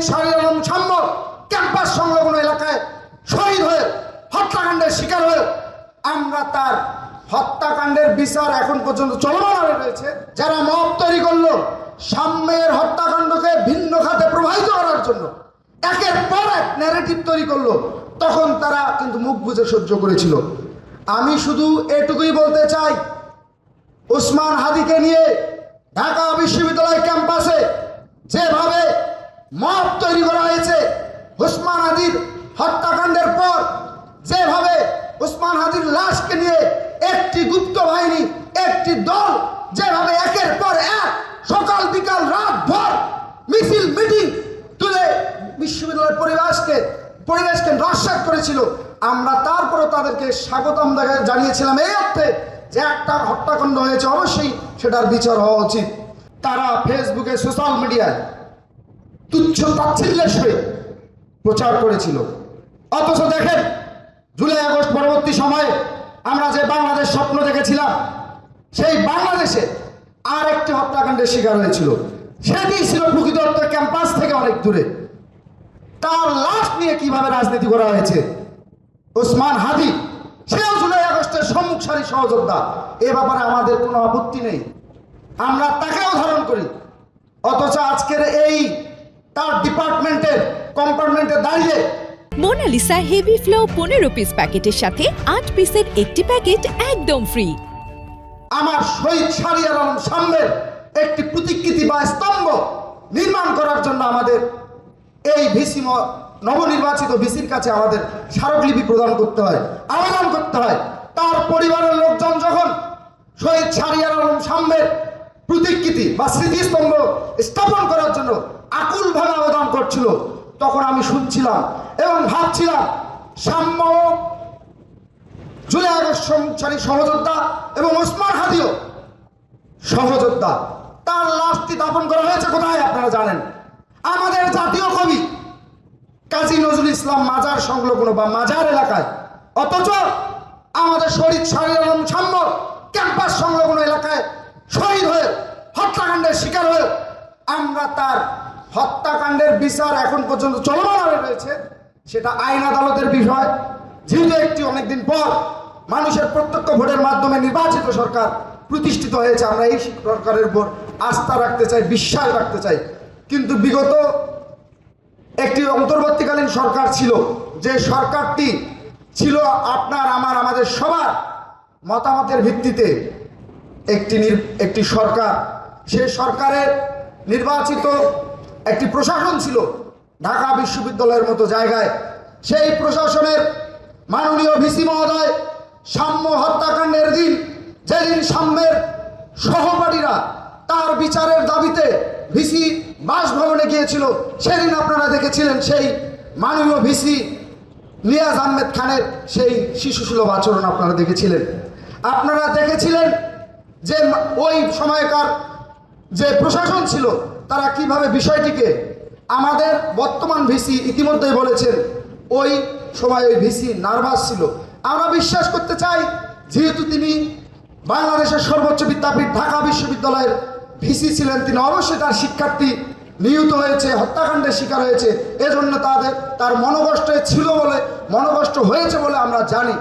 Shahriar Alam Shamya campus সংলগ্ন এলাকায় শহীদ হয়ে হত্যাকাণ্ডের শিকার হয়ে আমরা তার হত্যাকাণ্ডের বিচার এখন পর্যন্ত চলমান রয়েছে। যারা মব তৈরি করলো সাম্যের হত্যাকাণ্ডকে ভিন্ন খাতে প্রবাহিত করার জন্য একের পর এক ন্যারেটিভ তৈরি করলো, তখন তারা কিন্তু মুখ বুজে সহ্য করেছিল। আমি শুধু এটুকুই বলতে চাই, ওসমান হাদিকে নিয়ে ঢাকা বিশ্ববিদ্যালয় ক্যাম্পাসে যেভাবে মব তৈরি করা হয়েছে, ওসমান হাদির হত্যাকাণ্ডের পর যেভাবে ওসমান হাদির লাশকে নিয়ে একটি গুপ্ত বাহিনী, একটি দল যেভাবে একের পর এক সকাল বিকাল রাত ভর মিছিল মিটিং তুলে বিশ্ববিদ্যালয়ের পরিবেশকে নস্যাৎ করেছিল, আমরা তারপরে তাদেরকে স্বাগতম জানিয়েছিলাম এই অর্থে যে একটা হত্যাকাণ্ড হয়েছে, অবশ্যই সেটার বিচার হওয়া উচিত। তারা ফেসবুকে, সোশ্যাল মিডিয়ায় তুচ্ছ তাচ্ছিল্যের সহিত প্রচার করেছিল। অথচ দেখেন, জুলাই আগস্ট পরবর্তী সময়ে আমরা যে বাংলাদেশ স্বপ্ন দেখেছিলাম, সেই বাংলাদেশে আর একটি হত্যাকাণ্ডের শিকার হয়েছিল। সেটি ছিল প্রকৃত অর্থে ক্যাম্পাস থেকে অনেক দূরে। তার লাশ নিয়ে কিভাবে রাজনীতি করা হয়েছে। ওসমান হাদি সেও জুলাই আগস্টের সম্মুখ সারি সহযোদ্ধা, এ ব্যাপারে আমাদের কোনো আপত্তি নেই, আমরা তাকেও ধারণ করি। অথচ আজকের এই তার ডিপার্টমেন্টের কম্পার্টমেন্টে দাঁড়িয়ে মোনালিসা হেভি ফ্লো 15 পিস প্যাকেটের সাথে 8 পিসের একটি প্যাকেট একদম ফ্রি। আমার শহীদ শাহরিয়ার আলম শাম্যের একটি প্রতিকৃতি বা স্তম্ভ নির্মাণ করার জন্য আমাদের এই ভিসি, নবনির্বাচিত ভিসির কাছে আমাদের স্মারকলিপি প্রদান করতে হয়, আবেদন করতে হয়। তার পরিবারের লোকজন যখন শহীদ শাহরিয়ার আলম শাম্যের প্রতিকৃতি বা স্মৃতিস্তম্ভ স্থাপন করার জন্য আকুলভাবে আবেদন করছিল, তখন আমি শুনছিলাম এবং ভাবছিলাম, শাম্য জুলাই আগস্ট সম্মুখসারী সহযোদ্ধা এবং ওসমান হাদিও সহযোদ্ধা। তার লাশটি দাফন করা হয়েছে কোথায় আপনারা জানেন? আমাদের জাতীয় কবি কাজী নজরুল ইসলাম মাজার সংলগ্ন বা মাজার এলাকায়। অথচ আমাদের শহীদ শাহরিয়ার আলম শাম্য ক্যাম্পাস সংলগ্ন এলাকায় শহীদ হয়ে হত্যাকাণ্ডের শিকার হয়ে আমরা তার হত্যাকাণ্ডের বিচার এখন পর্যন্ত চলমান রয়েছে। সেটা আইন আদালতের বিষয়। যেহেতু একটি অনেকদিন পর মানুষের প্রত্যক্ষ ভোটের মাধ্যমে নির্বাচিত সরকার প্রতিষ্ঠিত হয়েছে, আমরা এই সরকারের উপর আস্থা রাখতে চাই, বিশ্বাস রাখতে চাই। কিন্তু বিগত একটি অন্তর্বর্তীকালীন সরকার ছিল, যে সরকারটি ছিল আপনার আমার আমাদের সবার মতামতের ভিত্তিতে একটি সরকার। সেই সরকারের নির্বাচিত একটি প্রশাসন ছিল ঢাকা বিশ্ববিদ্যালয়ের মতো জায়গায়। সেই প্রশাসনের মাননীয় ভিসি মহোদয় শাম্য হত্যাকাণ্ডের দিন, যেদিন শাম্যের সহপাঠীরা তার বিচারের দাবিতে ভিসি বাসভবনে গিয়েছিল, সেদিন আপনারা দেখেছিলেন সেই মাননীয় ভিসি নিয়াজ আহমেদ খানের সেই শিশুসুলভ আচরণ আপনারা দেখেছিলেন। আপনারা দেখেছিলেন যে ওই সময়কার যে প্রশাসন ছিল তারা কিভাবে বিষয়টিকে, আমাদের বর্তমান ভিসি ইতিমধ্যেই বলেছেন ওই সময় ওই ভিসি নার্ভাস ছিল। আমরা বিশ্বাস করতে চাই, যেহেতু তিনি বাংলাদেশের সর্বোচ্চ বিদ্যাপীঠ ঢাকা বিশ্ববিদ্যালয়ের ভিসি ছিলেন, তিনি অবশ্যই তার শিক্ষার্থী নিহত হয়েছে, হত্যাকাণ্ডের শিকার হয়েছে, এজন্য তার মনোকষ্ট হয়েছে বলে আমরা জানি।